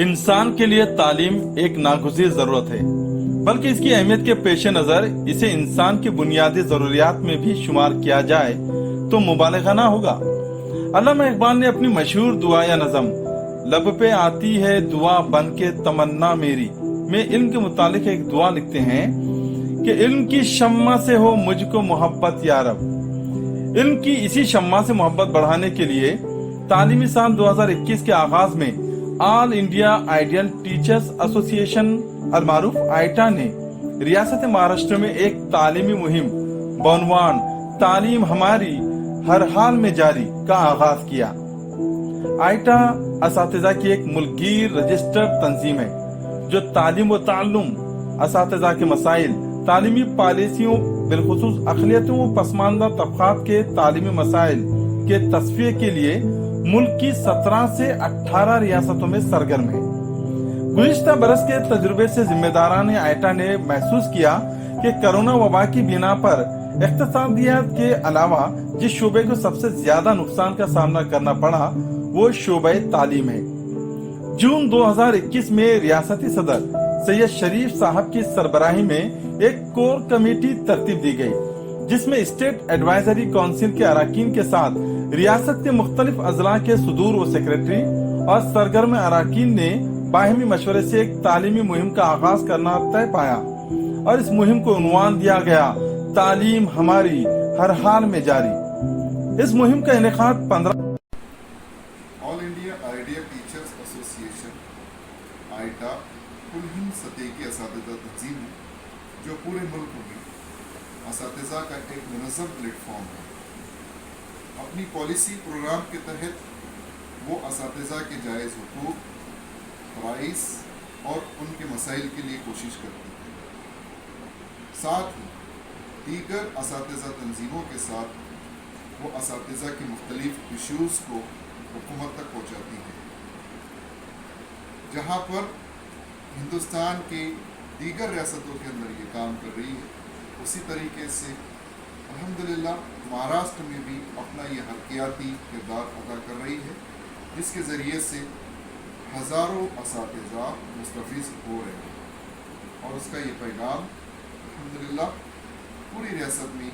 इंसान के लिए तालीम एक नागुज़ीर ज़रूरत है, बल्कि इसकी अहमियत के पेश नज़र इसे इंसान की बुनियादी ज़रूरियात में भी शुमार किया जाए तो मुबालगा ना होगा। अल्लामा इकबाल ने अपनी मशहूर दुआ या नज़म लब पे आती है दुआ बन के तमन्ना मेरी में इल्म के मुतालिक एक दुआ लिखते हैं कि इल्म की शम्मा से हो मुझको मोहब्बत या रब। इल्म की इसी शम्मा से मोहब्बत बढ़ाने के लिए तालीमी साल 2021 के आगाज में all India ideal teachers association अलमारूफ आइटा ने रियासत महाराष्ट्र में एक तालीमी मुहिम बउनवान तालीम हमारी हर हाल में जारी का आगाज किया। आइटा असातिज़ा की एक मुल्कगीर रजिस्टर्ड तंजीम है जो तालीम व ताल्लुम, असातिज़ा के मसाइल, तालीमी पॉलिसियों, बिलखुसूस अक़लियतों व पसमानदा तबक़ात के तालीमी मसाइल के तस्फ़िये के लिए मुल्क की 17 से 18 रियासतों में सरगर्म है। गुज़िश्ता बरस के तजुर्बे से जिम्मेदारान आइटा ने महसूस किया कि कोरोना वबा की बिना पर इक़्तिसादियत के अलावा जिस शोबे को सबसे ज्यादा नुकसान का सामना करना पड़ा वो शोबे तालीम है। जून 2021 में रियासती सदर सैयद शरीफ साहब की सरबराही में एक कोर कमेटी तरतीब दी गई, जिसमें स्टेट एडवाइजरी काउंसिल के अराकीन के साथ रियासत के मुख्तलिफ अजला के सदूर व सेक्रेटरी और सरगर्म अराकीन ने बाहिमी मशवरे से एक तालीमी मुहिम का आगाज करना तय पाया और इस मुहिम को उन्वान दिया गया तालीम हमारी हर हाल में जारी। इस मुहिम का इनेकाद 15 all India ideal teachers association AITA कुल हिंद सतह की असातिज़ा तंजीम है जो पूरे मुल्क में असातिज़ा का एक मुनज़्ज़म प्लेटफॉर्म है। अपनी पॉलिसी प्रोग्राम के तहत वो असातिज़ा के जायज़ हुकूक, फ़राइज़ और उनके मसाइल के लिए कोशिश करती है। साथ ही दीगर असातिज़ा तंजीमों के साथ वो असातिज़ा के मुख्तलिफ इशूज़ को हुकूमत तक पहुँचाती है। जहाँ पर हिंदुस्तान के दीगर रियासतों के अंदर ये काम कर रही है, उसी तरीके से अल्हम्दुलिल्लाह महाराष्ट्र में भी अपना ये हरकियाती किरदार अदा कर रही है, जिसके ज़रिए से हज़ारों असातिज़ा मुस्तफ़ीज़ हो रहे हैं और उसका ये पैगाम अल्हम्दुलिल्लाह पूरी रियासत में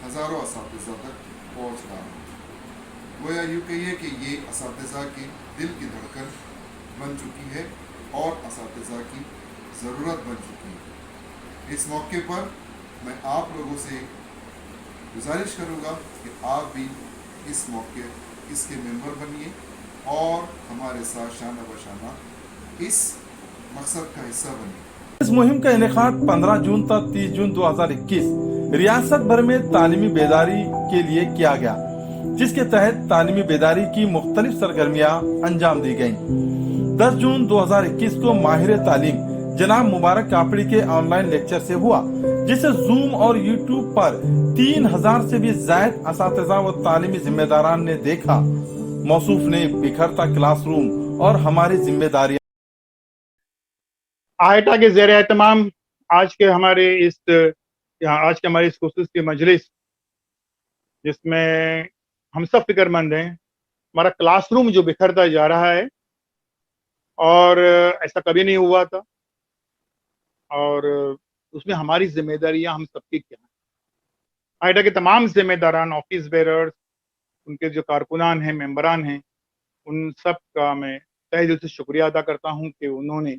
हज़ारों असातिज़ा तक पहुँच रहा है। गोया यूँ कहिए कि ये असातिज़ा के दिल की धड़कन बन चुकी है और असातिज़ा की ज़रूरत बन चुकी है। इस मौके पर मैं आप लोगों से गुजारिश करूँगा कि आप भी इस मौके इसके मेंबर बनिए और हमारे साथ शाना बशाना इस मकसद का हिस्सा बनिए। इस मुहिम का इनेकाद 15 जून तक 30 जून 2021 रियासत भर में तालीमी बेदारी के लिए किया गया, जिसके तहत तालीमी बेदारी की मुख्तलिफ सरगर्मियां अंजाम दी गयी। 10 जून 2021 को माहिर तालीम जनाब मुबारक कापड़ी के ऑनलाइन लेक्चर से हुआ, जिसे जूम और यूट्यूब पर 3000 से भी ज्यादा असातिज़ा व तालीमी जिम्मेदारान ने देखा। मौसूफ ने बिखरता क्लासरूम और हमारी जिम्मेदारियां आइटा के ज़ेर एहतमाम आज के हमारे इस खुसूसी मजलिस, जिसमें हम सब फिक्रमंद हैं, हमारा क्लासरूम जो बिखरता जा रहा है और ऐसा कभी नहीं हुआ था, और उसमें हमारी जिम्मेदारियां हम सबकी क्या हैं। आइटा के तमाम जिम्मेदारान, ऑफिस बेरर्स, उनके जो कारकुनान हैं, मेंबरान हैं, उन सब का मैं तहे दिल से शुक्रिया अदा करता हूं कि उन्होंने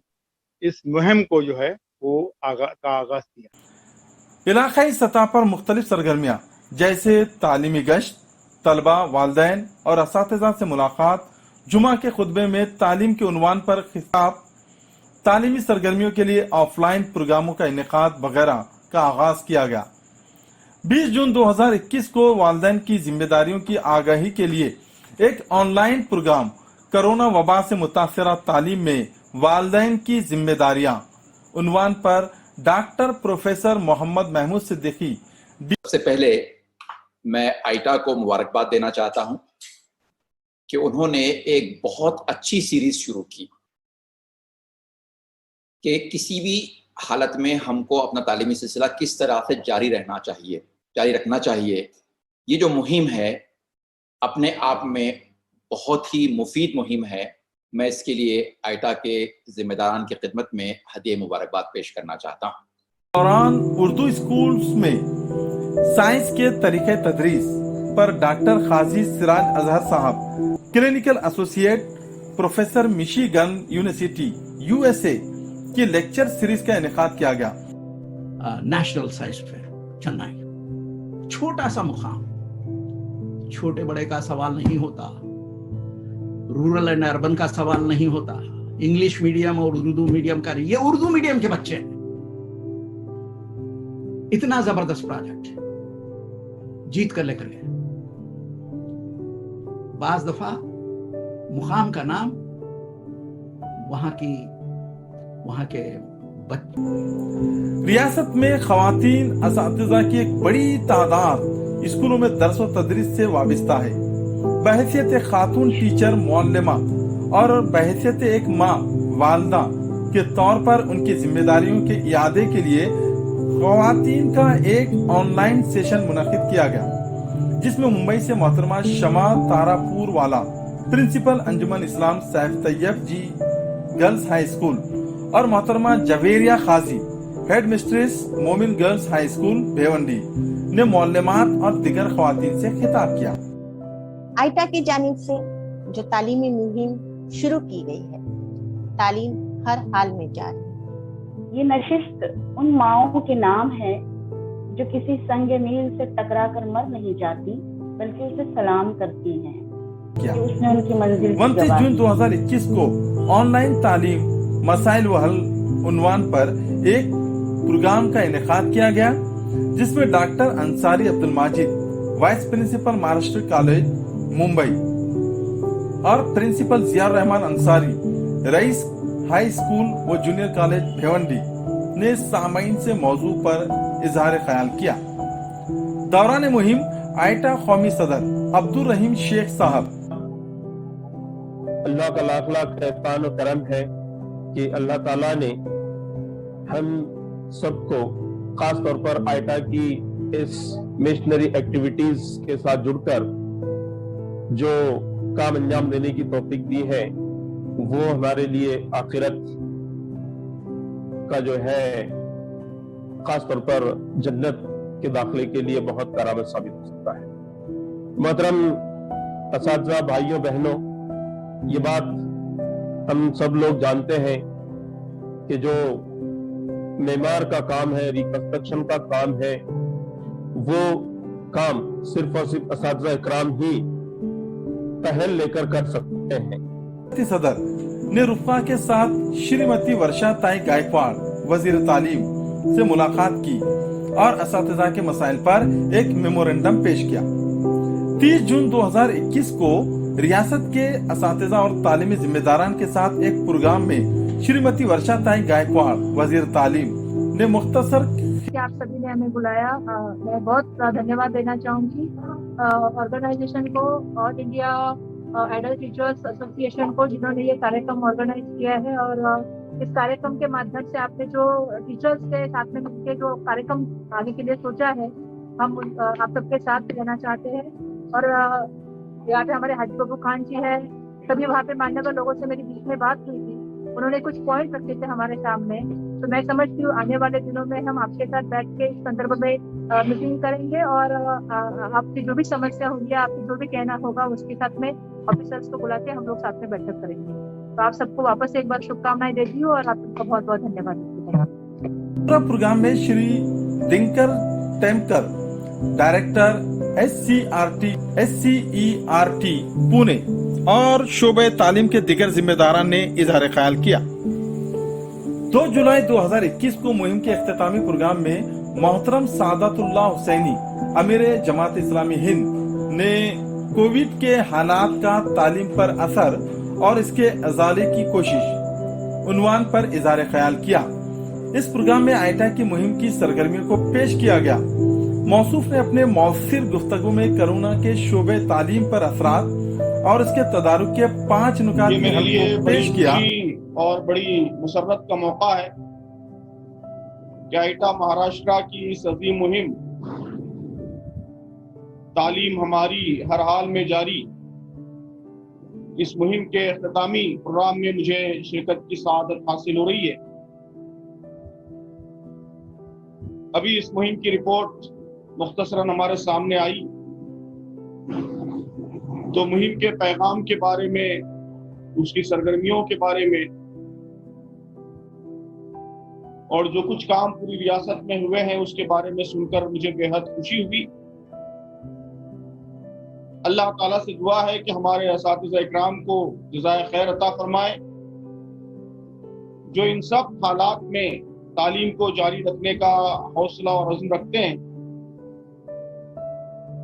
इस मुहिम को जो है वो आगाज किया। इलाकाई सतह पर मुख्तलिफ सरगर्मियां जैसे तालीमी गश्त, तलबा, वालदैन और असातिज़ा से मुलाकात, जुमा के खुतबे में तालीम के उन्वान पर खिताब, तालीमी सरगर्मियों के लिए ऑफलाइन प्रोग्रामों का इनेकाद वगैरह का आगाज किया गया। 20 जून 2021 को वालदैन की जिम्मेदारियों की आगाही के लिए एक ऑनलाइन प्रोग्राम कोरोना वबा से मुतासरा तालीम में वालदैन की जिम्मेदारियां उन्वान पर डॉक्टर प्रोफेसर मोहम्मद महमूद सिद्दीकी। सबसे पहले मैं आइटा को मुबारकबाद देना चाहता हूं कि उन्होंने एक बहुत अच्छी सीरीज शुरू की कि किसी भी हालत में हमको अपना तालीमी सिलसिला किस तरह से जारी रखना चाहिए। ये जो मुहिम है اپنے آپ میں بہت ہی مفید مہم ہے. میں اس کے لیے آئٹا کے ذمہ داران کی خدمت میں ہدیہ مبارکباد پیش کرنا چاہتا ہوں. دوران اردو اسکولز میں سائنس کے طریقہ تدریس پر ڈاکٹر قاضی سراج اظہر صاحب clinical associate professor Michigan university USA کی لیکچر سیریز کا انعقاد کیا گیا. National science fair Chennai. چھوٹا سا مقام، چھوٹے بڑے کا سوال نہیں ہوتا، رورل اینڈ اربن کا سوال نہیں ہوتا، انگلش میڈیم اور اردو میڈیم کا. یہ اردو میڈیم کے بچے ہیں. اتنا زبردست پروجیکٹ جیت کر لے کر گئے. بعض دفعہ مقام کا نام وہاں کے ریاست میں خواتین اساتذہ کی ایک بڑی تعداد اسکولوں میں درس و تدریس سے وابستہ ہے. بحیثیت ایک خاتون ٹیچر معلمہ اور بحیثیت ایک ماں والدہ کے طور پر ان کی ذمہ داریوں کے اعادے کے لیے خواتین کا ایک آن لائن سیشن منعقد کیا گیا، جس میں ممبئی سے محترمہ شمع تارا پور والا پرنسپل انجمن اسلام سیف طیب جی گرلز ہائی اسکول اور محترمہ جویریہ قاضی ہیڈ مسٹریس مومن گرلز ہائی اسکول بھیونڈی نے معلمات اور دیگر خواتین سے خطاب کیا. آئٹا کی جانب سے جو تعلیمی مہم شروع کی گئی ہے، تعلیم ہر حال میں جاری ہے. یہ نشست ان ماؤں کے نام ہے جو کسی سنگ میل سے ٹکرا کر مر نہیں جاتی بلکہ اسے سلام کرتی ہیں کہ اس نے ان کی منزل کی 29 جون 2021 کو آن لائن تعلیم مسائل و حل عنوان پر ایک پروگرام کا انعقاد کیا گیا، جس میں doctor Ansari Abdul Majid vice principal Maharashtra college Mumbai اور principal Zia ur Rahman Ansari Rais high school و جونیئر کالج بھیونڈی نے سامعین سے موضوع پر اظہار خیال کیا. دوران مہم آئٹا قومی صدر عبدالرحیم شیخ صاحب. اللہ کا لاکھ لاکھ احسان و کرم ہے کہ اللہ تعالیٰ نے ہم سب کو خاص طور پر آئٹا کی اس مشنری ایکٹیویٹیز کے ساتھ جڑ کر جو کام انجام دینے کی توفیق دی ہے، وہ ہمارے لیے آخرت کا جو ہے خاص طور پر جنت کے داخلے کے لیے بہت کارآمد ثابت ہو سکتا ہے. محترم اساتذہ، بھائیوں بہنوں، یہ بات ہم سب لوگ جانتے ہیں کہ جو معمار کا کام ہے، ریکنسٹرکشن کا کام ہے، وہ کام صرف اور صرف اساتذہ اکرام ہی پہل لے کر سکتے ہیں. صدر نے رفقا کے ساتھ شریمتی ورشا تائی گائیکواڑ وزیر تعلیم سے ملاقات کی اور اساتذہ کے مسائل پر ایک میمورنڈم پیش کیا. 30 جون 2021 کو ریاست کے اساتذہ اور تعلیمی ذمہ داران کے ساتھ ایک پروگرام میں شریمتی ورشا تائی گائیکواڑ وزیر تعلیم نے مختصر کہ آپ سبھی نے ہمیں بلایا. میں بہت دھنیہ دینا چاہوں گی آرگنائزیشن کو، آل انڈیا ایڈلٹ ٹیچرز ایسوسی ایشن کو، جنہوں نے یہ کاریکرم آرگنائز کیا ہے. اور اس کاریکرم کے مادھیم سے آپ نے جو ٹیچرز کے ساتھ میں مل کے جو کاریکرم آگے کے لیے سوچا ہے، ہم آپ سب کے ساتھ لینا چاہتے ہیں. اور یہاں پہ ہمارے حاجی بابو خان جی ہے، سبھی وہاں پہ ماننے والے لوگوں سے میری بیچ میں بات ہوئی تھی، انہوں نے کچھ پوائنٹ رکھے تھے ہمارے سامنے. تو میں سمجھتی ہوں آنے والے دنوں میں ہم آپ کے ساتھ بیٹھ کے اس سندربھ میں میٹنگ کریں گے اور آپ کی جو بھی سمسیا ہوگی، آپ کو جو بھی کہنا ہوگا، اس کے ساتھ میں آفیسرس کو بلا کے ہم لوگ ساتھ میں بیٹھک کریں گے. تو آپ سب کو واپس ایک بار شبھ دیتی ہوں اور آپ سب کا بہت بہت دھنیہ واد. پروگرام میں شری دنکر ٹیمکر ڈائریکٹر SCERT پونے اور شعبہ تعلیم کے دیگر ذمہ داران نے اظہار خیال کیا. 2 جولائی 2021 کو مہم کے اختتامی پروگرام میں محترم سعادت اللہ حسینی امیر جماعت اسلامی ہند نے کووڈ کے حالات کا تعلیم پر اثر اور اس کے ازالے کی کوشش عنوان پر اظہار خیال کیا. اس پروگرام میں آئٹا کی مہم کی سرگرمیوں کو پیش کیا گیا. موصوف نے اپنے مؤثر گفتگو میں کرونا کے شعبہ تعلیم پر اثرات اور اس کے تدارک کے 5 نکات یہ میرے لیے پیش کیا. اور بڑی مسرت کا موقع ہے کہ آئٹا مہاراشٹرا کی اس عظیم مہم तालीम हमारी हर हाल में जारी, इस मुहिम के अख्तामी प्रोग्राम में मुझे शिरकत की सआदत हासिल हो रही है। अभी इस मुहिम की रिपोर्ट मुख्तसरन हमारे सामने आई तो मुहिम के पैगाम के बारे में, उसकी सरगर्मियों के बारे में और जो कुछ काम पूरी रियासत में हुए हैं उसके बारे में सुनकर मुझे बेहद खुशी हुई। अल्लाह ताला से दुआ है कि हमारे असातिज़ा इकराम को जज़ाए खैर अता फरमाए, जो इन सब हालात में तालीम को जारी रखने का हौसला और अज़्म रखते हैं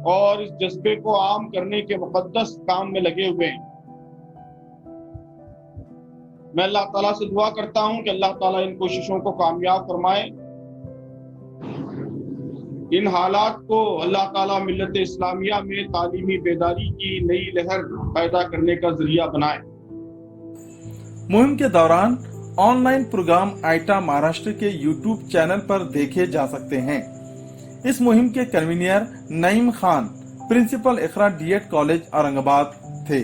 और इस जज्बे को आम करने के मुक़द्दस काम में लगे हुए हैं। मैं अल्लाह ताला से दुआ करता हूं कि अल्लाह ताला इन कोशिशों को कामयाब फरमाए, इन हालात को अल्लाह ताला मिल्लत इस्लामिया में तालीमी बेदारी की नई लहर पैदा करने का जरिया बनाए। मुहिम के दौरान ऑनलाइन प्रोग्राम आइटा महाराष्ट्र के यूट्यूब चैनल पर देखे जा सकते हैं। इस मुहिम के कन्वीनर नईम खान प्रिंसिपल इकरा डीएड कॉलेज औरंगाबाद थे।